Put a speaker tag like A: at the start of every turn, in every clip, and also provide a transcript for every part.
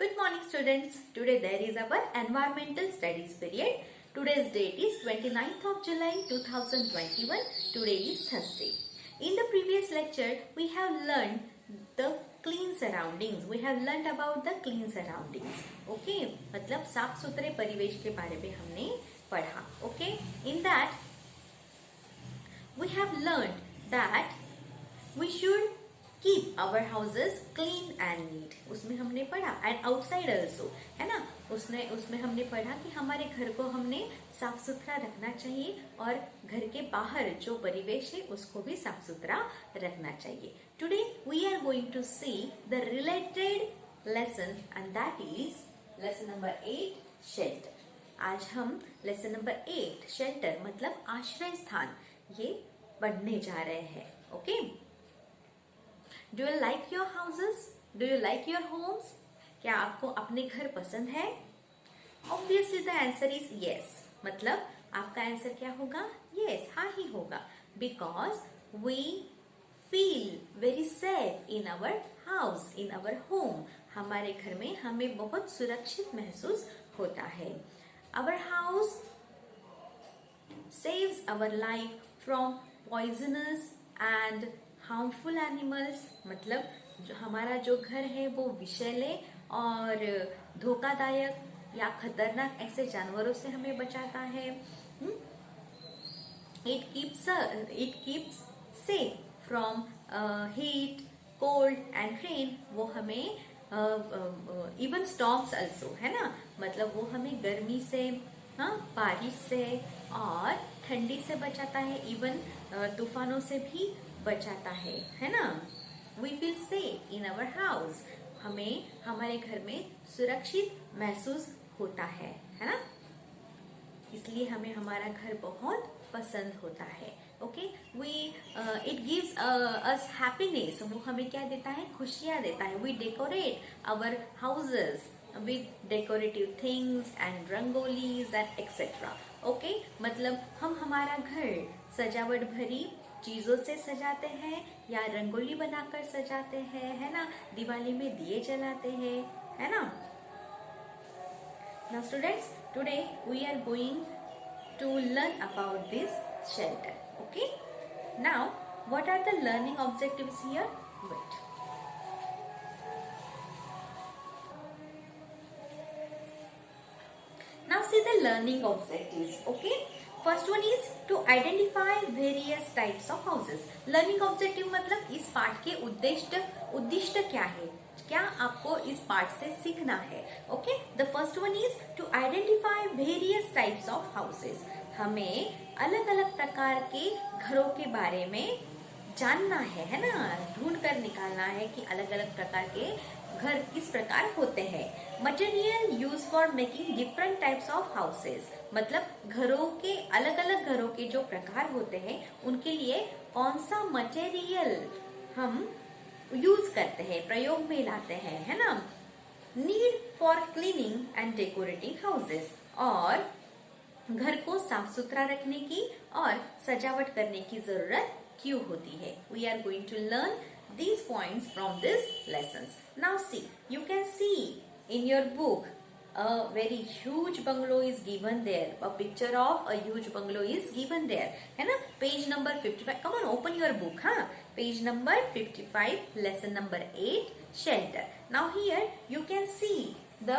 A: Good morning students. Today there is our environmental studies period. Today's date is 29th of July 2021. Today is Thursday. In the previous lecture we have learned the clean surroundings. We have learned about the clean surroundings. Okay? मतलब साफ सुथरे परिवेश के बारे में हमने पढ़ा. Okay? In that we have learned that we should keep our houses clean and neat. उसमें हमने पढ़ा and outside also, है ना. उसमें हमने पढ़ा कि हमारे घर को हमने साफ सुथरा रखना चाहिए और घर के बाहर जो परिवेश है उसको भी साफ सुथरा रखना चाहिए. Today we are going to see the related lesson and that is lesson number 8 shelter. आज हम lesson number 8 shelter मतलब आश्रय स्थान ये पढ़ने जा रहे हैं. Okay? Do you like your houses? Do you like your homes? क्या आपको अपने घर पसंद है? Obviously the answer is yes. मतलब आपका आंसर क्या होगा? Yes, हाँ ही होगा. Because we feel very safe in our house, in our home. हमारे घर में हमें बहुत सुरक्षित महसूस होता है. Our house saves our life from poisonous and harmful animals. मतलब जो हमारा जो घर है वो विषैले और धोखादायक या खतरनाक ऐसे जानवरों से हमें बचाता है. It keeps safe from heat, cold and rain. वो हमें इवन स्टॉर्म्स अल्सो, है ना. मतलब वो हमें गर्मी से, बारिश से और ठंडी से बचाता है. इवन तूफानों से भी बचाता है ना. We feel safe in our house. हमें हमारे घर में सुरक्षित महसूस होता है ना. इसलिए हमें हमारा घर बहुत पसंद होता है. Okay. It gives us happiness. वो हमें क्या देता है? खुशियां देता है. We decorate our houses with decorative things and rangolis and etc. Okay? मतलब हम हमारा घर सजावट भरी चीजों से सजाते हैं या रंगोली बनाकर सजाते हैं, है ना. दिवाली में दिए जलाते हैं, है ना. Now students, today we are going to learn about this shelter. Okay? Now, what are the learning objectives here? Wait. Now see the learning objectives. Okay? First one is to identify various types of houses. Learning objective मतलब इस पाठ के उद्दिष्ट क्या है, क्या आपको इस पाठ से सीखना है. Okay? The first one is to identify various types of houses. हमें अलग अलग प्रकार के घरों के बारे में जानना है ना. ढूंढ कर निकालना है कि अलग अलग प्रकार के घर किस प्रकार होते हैं. Material use for making different types of houses. मतलब घरों के अलग अलग घरों के जो प्रकार होते हैं उनके लिए कौन सा मटेरियल हम यूज करते हैं, प्रयोग में लाते हैं, है ना. Need for cleaning and decorating houses. और घर को साफ सुथरा रखने की और सजावट करने की जरूरत क्यों होती है. We are going to learn these points from this lessons. Now see, you can see in your book a very huge bungalow is given there. A picture of a huge bungalow is given there, है ना. Page number 55. Come on, open your book, huh? Page number 55, lesson number 8, shelter. Now here you can see the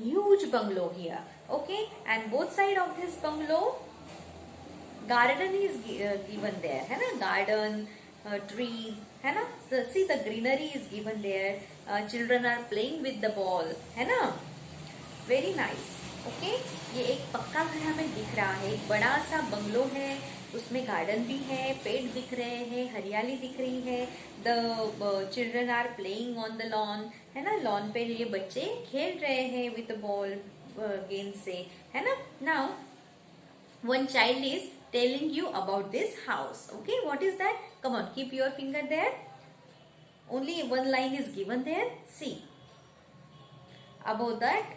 A: huge bungalow here. Okay, and both side of this bungalow garden is given there, है ना. Garden, trees, है ना. See the greenery is given there. Children are playing with the ball, है ना. Very nice. Okay? ये एक पक्का घर हमें दिख रहा है. एक बड़ा सा बंगलो है, उसमें गार्डन भी है, पेड़ दिख रहे हैं, हरियाली दिख रही है. The children are playing on the lawn, है ना. लॉन पे ये बच्चे खेल रहे हैं with the ball, गेंद से, है ना. Now one child is telling you about this house. Okay, what is that? Come on, keep your finger there. Only one line is given there. See about that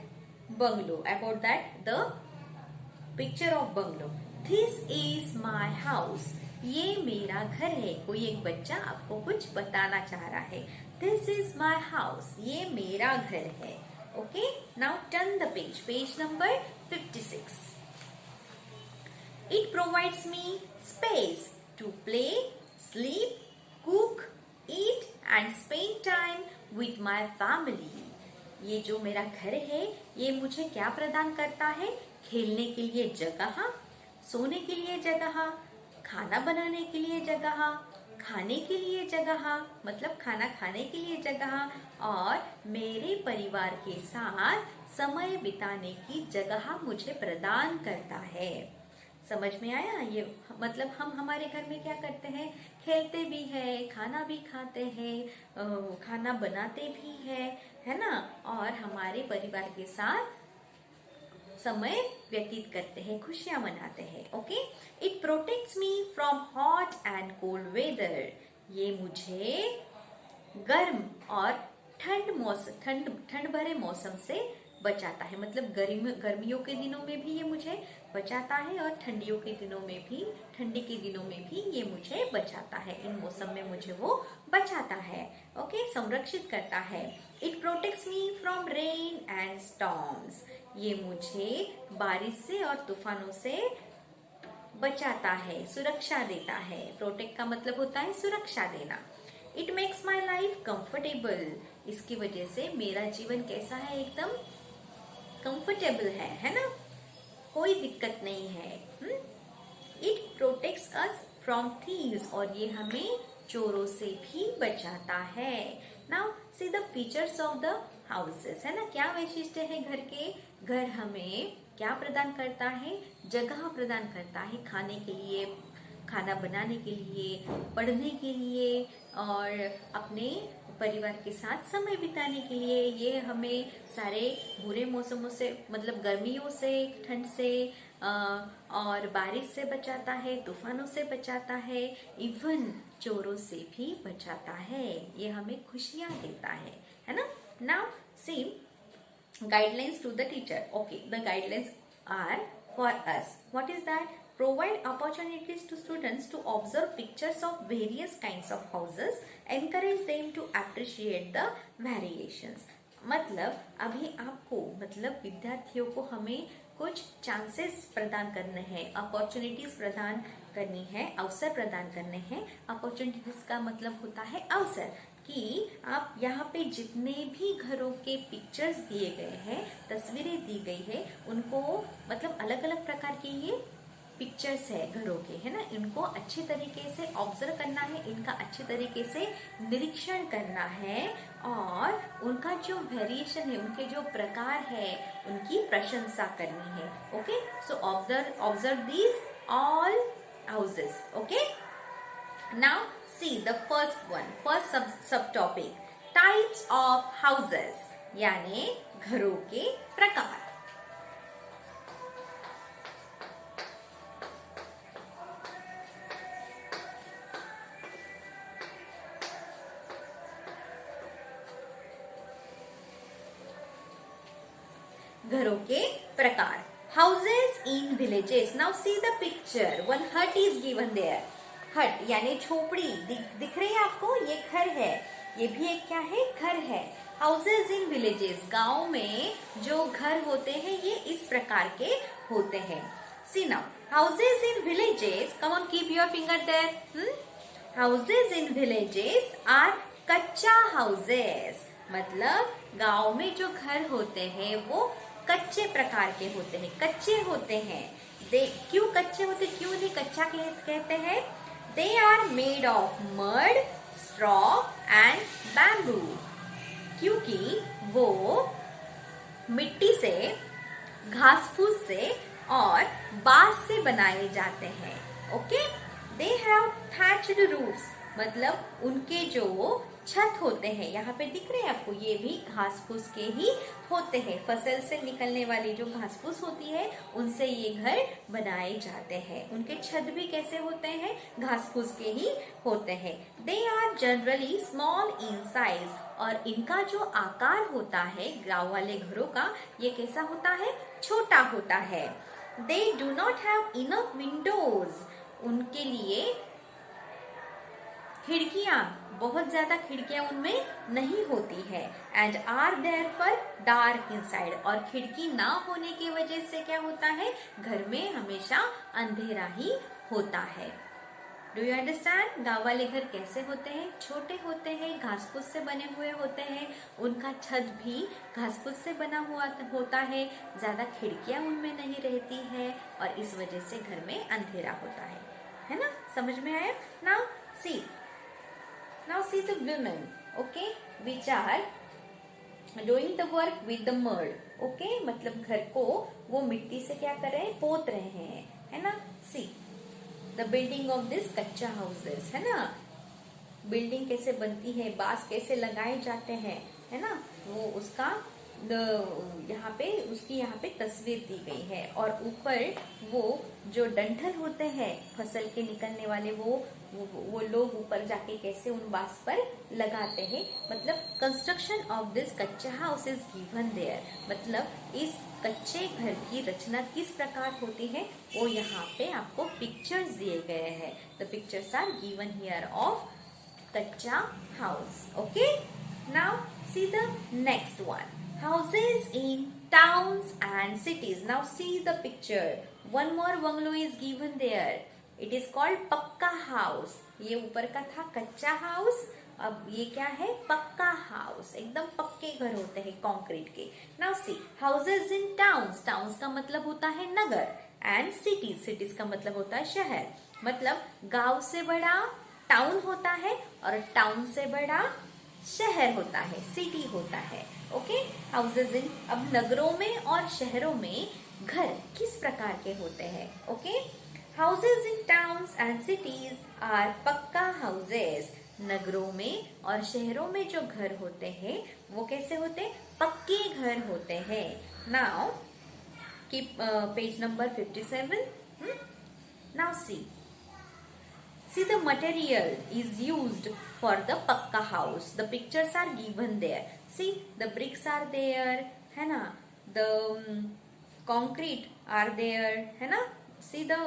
A: bungalow, about that the picture of bungalow. This is my house. ये मेरा घर है। कोई एक बच्चा आपको कुछ बताना चाह रहा है। दिस इज माई हाउस, ये मेरा घर है। Okay, now turn the page, page number 56. It provides me space to play, sleep, cook, eat and spend time with my family. ये जो मेरा घर है ये मुझे क्या प्रदान करता है? खेलने के लिए जगह, सोने के लिए जगह, खाना बनाने के लिए जगह, खाने के लिए जगह मतलब खाना खाने के लिए जगह और मेरे परिवार के साथ समय बिताने की जगह मुझे प्रदान करता है। समझ में आया? ये मतलब हम हमारे घर में क्या करते हैं? खेलते भी हैं, खाना भी खाते हैं, खाना बनाते भी हैं, है ना? और हमारे परिवार के साथ समय व्यतीत करते हैं, खुशियां मनाते हैं। Okay, it protects me from hot and cold weather. ये मुझे गर्म और ठंड भरे मौसम से बचाता है। मतलब गर्मियों के दिनों में भी ये मुझे बचाता है और ठंडी के दिनों में भी ये मुझे बचाता है। इन मौसम में मुझे वो बचाता है। ओके, संरक्षित करता है। It protects me from rain and storms. ये मुझे बारिश से और तूफानों से बचाता है, सुरक्षा देता है। प्रोटेक्ट का मतलब होता है सुरक्षा देना। It makes my life comfortable. इसकी वजह से मेरा जीवन कैसा है? एकदम कंफर्टेबल है ना? कोई दिक्कत नहीं है। It protects us from thieves. और ये हमें चोरों से भी बचाता है। Now see the features of the houses, है ना? क्या वैशिष्ट्य है घर के? घर हमें क्या प्रदान करता है? जगह प्रदान करता है खाने के लिए, खाना बनाने के लिए, पढ़ने के लिए और अपने परिवार के साथ समय बिताने के लिए। ये हमें सारे बुरे मौसमों से मतलब गर्मियों से, ठंड से और बारिश से बचाता है, तूफानों से बचाता है, इवन चोरों से भी बचाता है। ये हमें खुशियां देता है ना? Now see guidelines to the teacher. Okay, the guidelines are for us. What is that? Provide opportunities to students to observe pictures of various kinds of houses. Encourage them to appreciate the variations. मतलब अभी आपको मतलब विद्यार्थियों को हमें कुछ chances प्रदान करने हैं, अपॉर्चुनिटीज प्रदान करनी है, अवसर प्रदान करने हैं। अपॉर्चुनिटीज का मतलब होता है अवसर, कि आप यहाँ पे जितने भी घरों के पिक्चर्स दिए गए हैं, तस्वीरें दी गई है, उनको मतलब अलग अलग प्रकार के ये पिक्चर्स है घरों के, है ना? इनको अच्छे तरीके से ऑब्जर्व करना है, इनका अच्छे तरीके से निरीक्षण करना है और उनका जो वेरिएशन है, उनके जो प्रकार है, उनकी प्रशंसा करनी है। Okay, so observe these all houses. Okay, now see the first subtopic, types of houses, यानी घरों के प्रकार। घरों के प्रकार। Houses in villages. Now see the picture. One hut is given there. हट यानी झोपड़ी दिख रही है आपको? ये घर है, ये भी एक क्या है? घर है। हाउसेज इन विलेजेस, गांव में जो घर होते हैं ये इस प्रकार के होते हैं। See now, houses in villages, come on keep your finger there. Houses in villages are kachcha houses. मतलब गांव में जो घर होते हैं वो कच्चे प्रकार के होते हैं, कच्चे होते हैं। क्यों कच्चे होते, क्यों नहीं कच्चा कहते हैं? They are made of mud, straw and bamboo. क्योंकि वो मिट्टी से, घास फूस से और बांस से बनाए जाते हैं। Okay, they have thatched roofs. मतलब उनके जो छत होते हैं, यहाँ पे दिख रहे हैं आपको, ये भी घास फूस के ही होते हैं। फसल से निकलने वाली जो घास फूस होती है उनसे ये घर बनाए जाते हैं। उनके छत भी कैसे होते हैं? घास फूस के ही होते हैं। They are generally small in size. और इनका जो आकार होता है गांव वाले घरों का, ये कैसा होता है? छोटा होता है। They do not have enough Windows. उनके लिए खिड़कियां, बहुत ज्यादा खिड़कियां उनमें नहीं होती है। And are there for dark inside, और खिड़की ना होने की वजह से क्या होता है, घर में हमेशा अंधेरा ही होता है। Do you understand? गांव वाले घर कैसे होते हैं? छोटे होते हैं, घास फूस से बने हुए होते हैं, उनका छत भी घास फूस से बना हुआ होता है, ज्यादा खिड़कियां उनमें नहीं रहती है, और इस वजह से घर में अंधेरा होता है ना? समझ में आया? Now see, the women, okay, which are doing the work with the mud, okay, मतलब घर को वो मिट्टी से क्या कर रहे हैं, पोत रहे हैं, है ना? See the building of this कच्चा हाउसेस, है ना? बिल्डिंग कैसे बनती है, बांस कैसे लगाए जाते हैं, है ना? वो उसका यहाँ पे उसकी यहाँ पे तस्वीर दी गई है। और ऊपर वो जो डंठल होते हैं फसल के निकलने वाले, वो लोग ऊपर जाके कैसे उन बांस पर लगाते हैं। मतलब कंस्ट्रक्शन ऑफ दिस कच्चा हाउस इज गिवन देयर, मतलब इस कच्चे घर की रचना किस प्रकार होती है वो यहाँ पे आपको पिक्चर्स दिए गए हैं। The pictures are given here of kachcha house. Okay, now see the next one, houses in towns and cities. Now see the picture. One more bungalow is given there. It is called पक्का house. ये ऊपर का था कच्चा house, अब ये क्या है, पक्का हाउस। एकदम पक्के घर होते हैं कंक्रीट के। Now see houses in towns, towns का मतलब होता है नगर, एंड सिटीज, सिटीज का मतलब होता है शहर। मतलब गांव से बड़ा टाउन होता है, और टाउन से बड़ा शहर होता है, सिटी होता है। ओके, हाउसेज इन, अब नगरों में और शहरों में घर किस प्रकार के होते हैं। Okay, houses in towns and cities are pucca houses. नगरों में और शहरों में जो घर होते हैं वो कैसे होते हैं, पक्के घर होते हैं। Now keep page number 57। Now see the material is used for the pakka house. The pictures are given there. See the bricks are there, है ना? The concrete are there, है ना? See the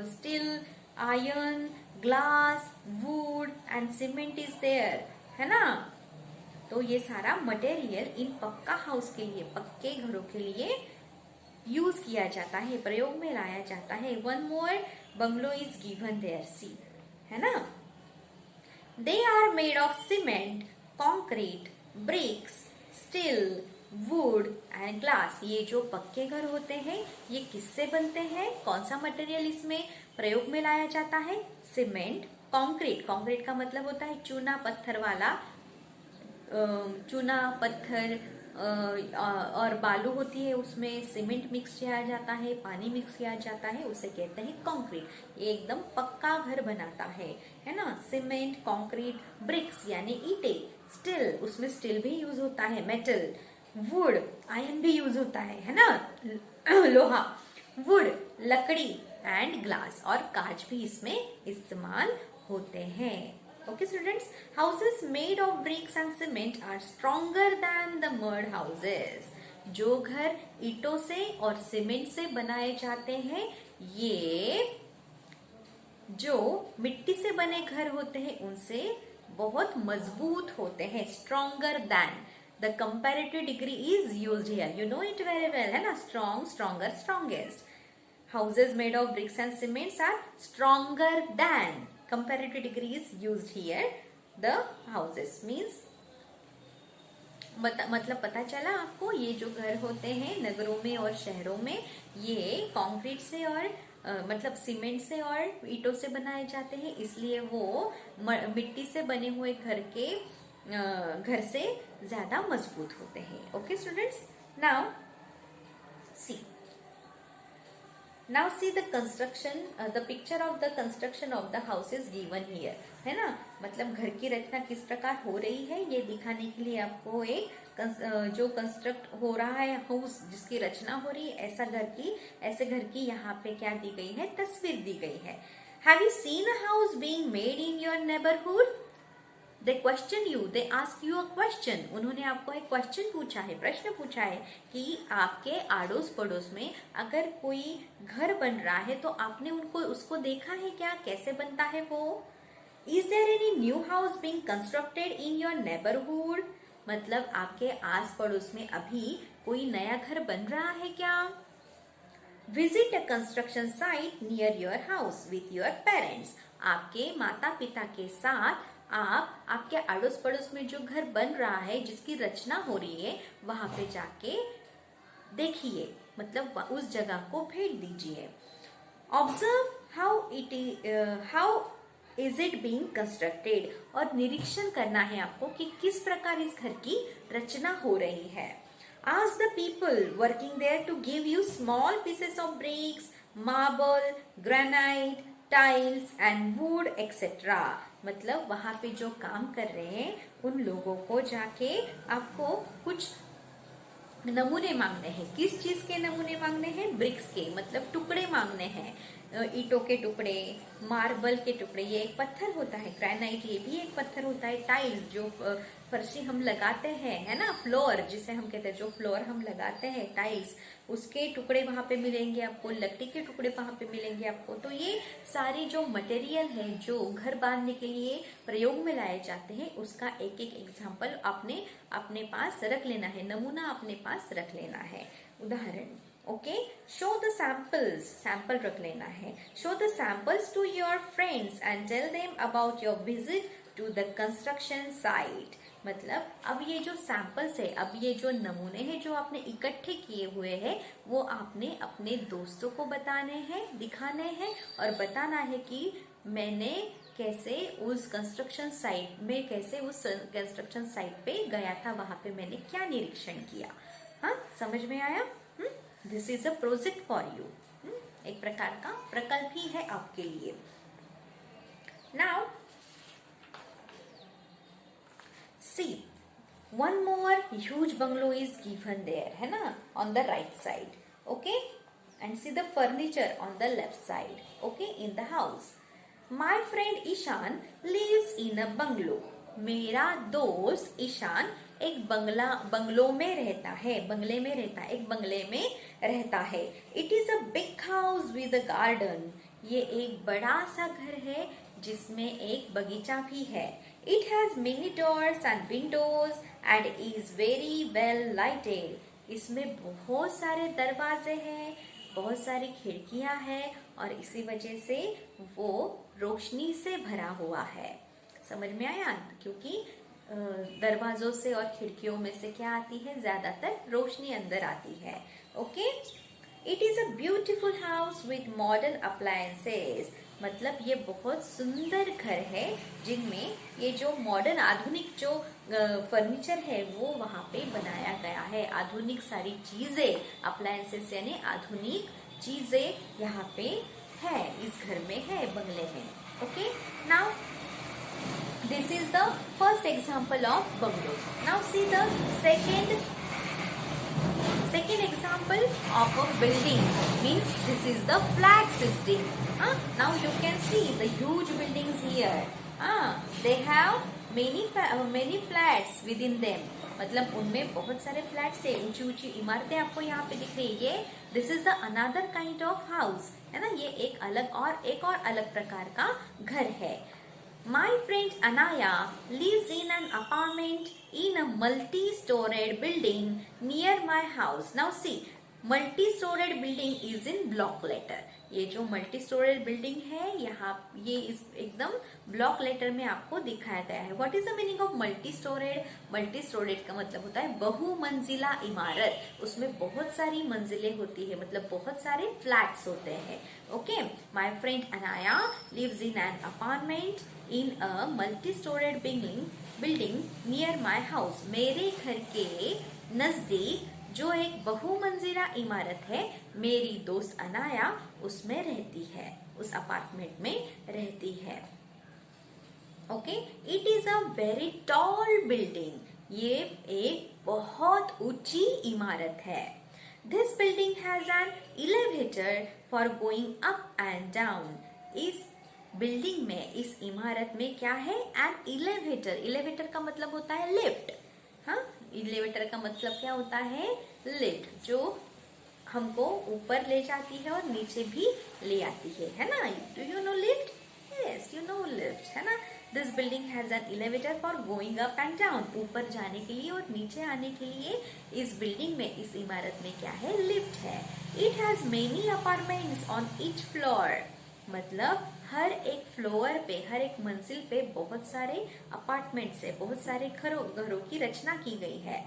A: steel, iron, glass, wood and cement is there, है ना? तो ये सारा material in पक्का हाउस के लिए, पक्के घरों के लिए यूज किया जाता है, प्रयोग में लाया जाता है। One more bungalow is given there, see, है ना? They are made of cement, concrete, bricks, steel, wood and glass. ये जो पक्के घर होते हैं ये किससे बनते हैं, कौन सा मटेरियल इसमें प्रयोग में लाया जाता है, सीमेंट, कॉन्क्रीट, कॉन्क्रीट का मतलब होता है चूना पत्थर वाला, चूना पत्थर और बालू होती है, उसमें सीमेंट मिक्स किया जाता है, पानी मिक्स किया जाता है, उसे कहते हैं कंक्रीट। ये एकदम पक्का घर बनाता है ना? सीमेंट, कंक्रीट, ब्रिक्स यानी ईंटे, स्टील, उसमें स्टील भी यूज होता है, मेटल, वुड, आयरन भी यूज होता है ना? लोहा, वुड, लकड़ी एंड ग्लास, और कांच भी इसमें इस्तेमाल होते हैं। Okay students, houses made of bricks and cement are stronger than the mud houses. जो घर ईंटों से और सीमेंट से बनाए जाते हैं ये जो मिट्टी से बने घर होते हैं उनसे बहुत मजबूत होते हैं। stronger than, the comparative degree is used here, you know it very well, है ना? strong, stronger, strongest. Houses made of bricks and cements are stronger than, comparative degree is used here, the houses means, मतलब पता चला आपको, ये जो घर होते हैं नगरों में और शहरों में ये कंक्रीट से और मतलब सीमेंट से और ईंटों से बनाए जाते हैं, इसलिए वो मिट्टी से बने हुए घर से ज्यादा मजबूत होते हैं। Okay students, now see the construction, the picture of the construction of the house is given here, है ना? मतलब घर की रचना किस प्रकार हो रही है ये दिखाने के लिए आपको एक जो कंस्ट्रक्ट हो रहा है हाउस, जिसकी रचना हो रही है, ऐसे घर की यहाँ पे क्या दी गई है, तस्वीर दी गई है। Have you seen a house being made in your neighborhood? They question you, they ask you a question. उन्होंने आपको एक क्वेश्चन पूछा है, प्रश्न पूछा है कि आपके आड़ोस पड़ोस में अगर कोई घर बन रहा है तो आपने उसको देखा है क्या, कैसे बनता है वो? Is there any new house being constructed in your neighbourhood, मतलब आपके आस पड़ोस में अभी कोई नया घर बन रहा है क्या? Visit a construction site near your house with your parents, आपके माता पिता के साथ आप आपके अड़ोस पड़ोस में जो घर बन रहा है, जिसकी रचना हो रही है, वहां पे जाके देखिए, मतलब उस जगह को भेज दीजिए। Observe how is it being constructed, और निरीक्षण करना है आपको कि किस प्रकार इस घर की रचना हो रही है। Ask the people working there to give you small pieces of bricks, marble, granite, tiles and wood etc. मतलब वहां पे जो काम कर रहे हैं उन लोगों को जाके आपको कुछ नमूने मांगने हैं। किस चीज के नमूने मांगने हैं? ब्रिक्स के, मतलब टुकड़े मांगने हैं, ईंटों के टुकड़े, मार्बल के टुकड़े, ये एक पत्थर होता है, ग्रेनाइट ये भी एक पत्थर होता है, टाइल्स जो फर्शी हम लगाते हैं, है ना, फ्लोर जिसे हम कहते हैं, जो फ्लोर हम लगाते हैं, टाइल्स, उसके टुकड़े वहां पे मिलेंगे आपको, लकड़ी के टुकड़े वहां पे मिलेंगे आपको। तो ये सारे जो मटेरियल है जो घर बांधने के लिए प्रयोग में लाए जाते हैं, उसका एक एक एग्जाम्पल आपने अपने पास रख लेना है, नमूना अपने पास रख लेना है, उदाहरण। Okay, show the samples, sample रख लेना है। Show the samples to your friends and tell them about your visit to the construction site, मतलब अब ये जो सैंपल्स है, अब ये जो नमूने हैं जो आपने इकट्ठे किए हुए हैं, वो आपने अपने दोस्तों को बताने हैं, दिखाने हैं और बताना है कि मैंने कैसे उस कंस्ट्रक्शन साइट में, कैसे उस कंस्ट्रक्शन साइट पे गया था, वहां पे मैंने क्या निरीक्षण किया। हाँ, समझ में आया? This is a project for you, एक प्रकार का प्रकल्प ही है आपके लिए। Now see, one more huge bungalow is given there, है ना, on the right side, okay, and see the furniture on the left side, okay, in the house. My friend Ishan lives in a bungalow. मेरा दोस्त ईशान एक bungalow में रहता है, बंगले में रहता है, एक बंगले में रहता है। It is a big house with a garden. ये एक बड़ा सा घर है जिसमें एक बगीचा भी है। It has many doors and windows and is very well lighted. इसमें बहुत सारे दरवाजे हैं, बहुत सारी खिड़कियां हैं और इसी वजह से वो रोशनी से भरा हुआ है। समझ में आया? क्योंकि दरवाजों से और खिड़कियों में से क्या आती है? ज्यादातर रोशनी अंदर आती है। Okay, it is a beautiful house with modern appliances, मतलब ये बहुत सुंदर घर है जिनमें ये जो मॉडर्न आधुनिक जो फर्नीचर है वो वहां पे बनाया गया है। आधुनिक सारी चीजें, अप्लायंसेस यानी आधुनिक चीजें यहाँ पे है, इस घर में है, बंगले में। Okay, now this is the first example of bungalow. Now see the second example of a building, means this is the flat system. Now you can see the huge buildings here. They have many flats within them. मतलब उनमें बहुत सारे flats है, ऊंची ऊंची इमारतें आपको यहाँ पे दिख रही है। This is the another kind of house, है ना, ये एक और अलग प्रकार का घर है। My friend Anaya lives in an apartment in a multi-storied building near my house. Now see, multi-storied building is in block letter. ये जो multi-storied building है यहाँ ये इस एकदम block letter में आपको दिखाया गया है। What is the meaning of multi-storied? Multi-storied का मतलब होता है बहुमंजिला इमारत, उसमें बहुत सारी मंजिलें होती है, मतलब बहुत सारे फ्लैट्स होते हैं। Okay, my friend Anaya lives in an apartment in a multi-storied building near my house. मेरे घर के नजदीक जो एक बहुमंजिला इमारत है, मेरी दोस्त अनाया उसमें रहती है, उस अपार्टमेंट में रहती है। Okay, it is a very tall building, ये एक बहुत ऊंची इमारत है। This building has an elevator for going up and down. इस बिल्डिंग में, इस इमारत में क्या है? An elevator. एलिवेटर का मतलब होता है लिफ्ट। हाँ, एलिवेटर का मतलब क्या होता है? लिफ्ट, जो हमको ऊपर ले जाती है और नीचे भी ले आती है ना? Do you no lift? Yes, you know lift, है ना? This building has an elevator for going up and down. ऊपर जाने के लिए और नीचे आने के लिए इस बिल्डिंग में, इस इमारत में क्या है, लिफ्ट है. It has many apartments on each floor. मतलब हर एक फ्लोर पे, हर एक मंजिल पे बहुत सारे अपार्टमेंट्स है, बहुत सारे घरों की रचना की गई है.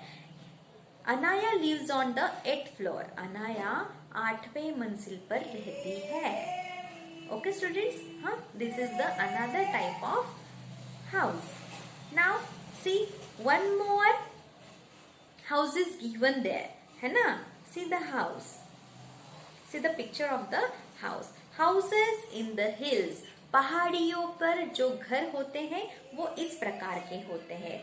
A: Anaya lives on the 8th floor. Anaya 8वें मंजिल पर रहती है. ओके स्टूडेंट्स, हाँ, this is the another type of house. Now see one more house is given there, है ना. See the house, see the picture of the house. Houses in the hills. पहाड़ियों पर जो घर होते हैं वो इस प्रकार के होते हैं.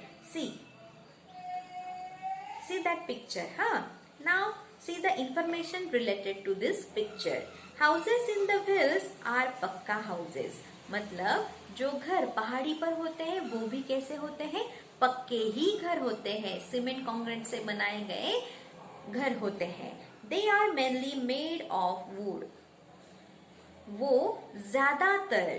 A: See that picture, huh? Now see the information related to this picture. Houses in the hills are पक्का houses. मतलब जो घर पहाड़ी पर होते हैं वो भी कैसे होते हैं, पक्के ही घर होते हैं, सीमेंट कंक्रीट से बनाए गए घर होते हैं. They are mainly made of wood. वो ज्यादातर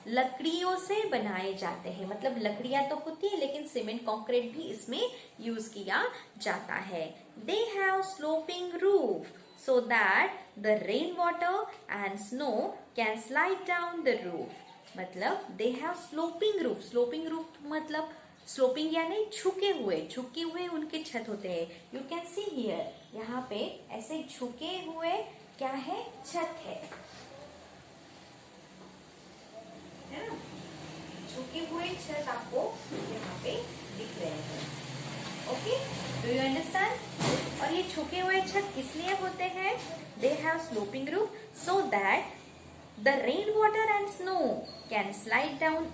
A: लकड़ियों से बनाए जाते हैं. मतलब लकड़ियां तो होती है लेकिन सीमेंट कंक्रीट भी इसमें यूज किया जाता है. They have sloping roof so that the rain water and snow can slide down the roof. मतलब they have sloping roof. Sloping roof मतलब स्लोपिंग यानी झुके हुए उनके छत होते हैं. यू कैन सी हियर, यहाँ पे ऐसे झुके हुए क्या है, छत है ना. झुके हुए छत आपको यहाँ पे दिख रहे हैं. Okay, do you understand. और ये झुके हुए छत किस लिए होते हैं, दे have sloping roof so that the rain water and snow can slide down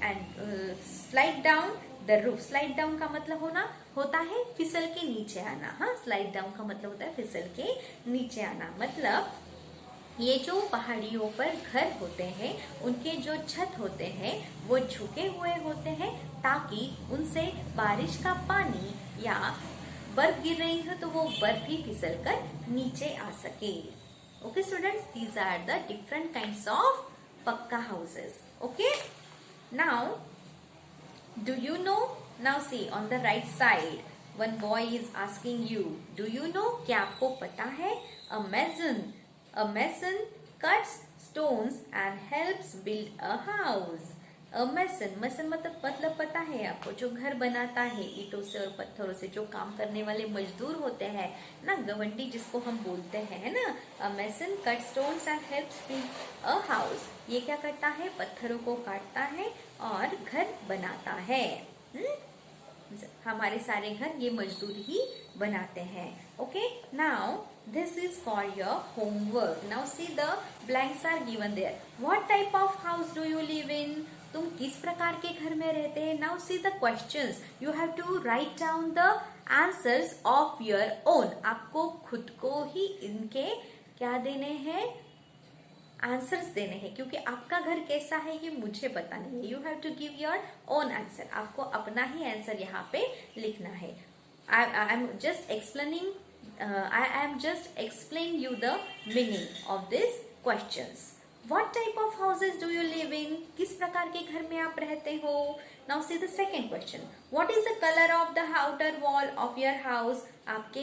A: the roof. Slide down का मतलब होता है फिसल के नीचे आना. हाँ, स्लाइड डाउन का मतलब होता है फिसल के नीचे आना. मतलब ये जो पहाड़ियों पर घर होते हैं उनके जो छत होते हैं वो झुके हुए होते हैं ताकि उनसे बारिश का पानी या बर्फ गिर रही है तो वो बर्फ भी फिसल कर नीचे आ सके. Okay students, these are the different kinds of pakka houses. Okay, now do you know, now see on the right side one boy is asking you, do you know, क्या आपको पता है, A mason cuts stones and helps build a house. A mason मतलब पता है आपको, जो घर बनाता है ईंटों से और पत्थरों से, जो काम करने वाले मजदूर होते हैं ना, गवंडी जिसको हम बोलते हैं, है ना. A mason cuts stones and helps build a house. ये क्या करता है, पत्थरों को काटता है और घर बनाता है. हमारे सारे घर ये मजदूर ही बनाते हैं. Okay, now this is for your homework. Now see the blanks are given there. What type of house do you live in? तुम किस प्रकार के घर में रहते हैं. Now see the questions. You have to write down the answers of your own. आपको खुद को ही इनके क्या देने हैं, आंसर्स देने हैं, क्योंकि आपका घर कैसा है ये मुझे पता नहीं है. You have to give your own answer. आपको अपना ही आंसर यहाँ पे लिखना है. I am just explaining I am just explaining you the meaning of these questions. What type of houses do you live in? किस प्रकार के घर में आप रहते हो. Now see the second question. What is the color of the outer wall of your house? आपके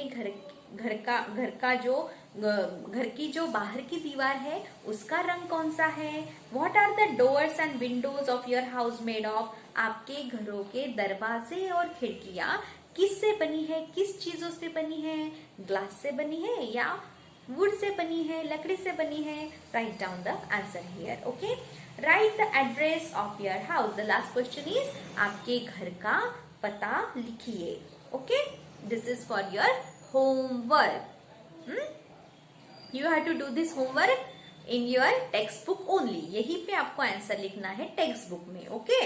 A: घर की जो बाहर की दीवार है उसका रंग कौन सा है. What are the doors and windows of your house made of? आपके घरों के दरवाजे और खिड़कियां किससे बनी है, किस चीजों से बनी है, ग्लास से बनी है या वुड से बनी है, लकड़ी से बनी है. Write down the answer here. Okay, write the address of your house. The last question is आपके घर का पता लिखिए. Okay, this is for your homework. You have to do this homework in your text book only. यही पे आपको answer लिखना है टेक्स्ट बुक में. Okay,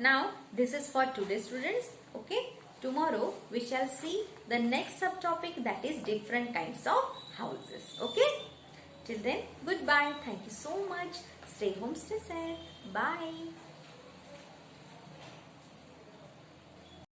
A: now this is for today students. Okay, tomorrow we shall see the next subtopic, that is different kinds of houses. Okay, till then goodbye. Thank you so much. Stay home, stay safe. Bye.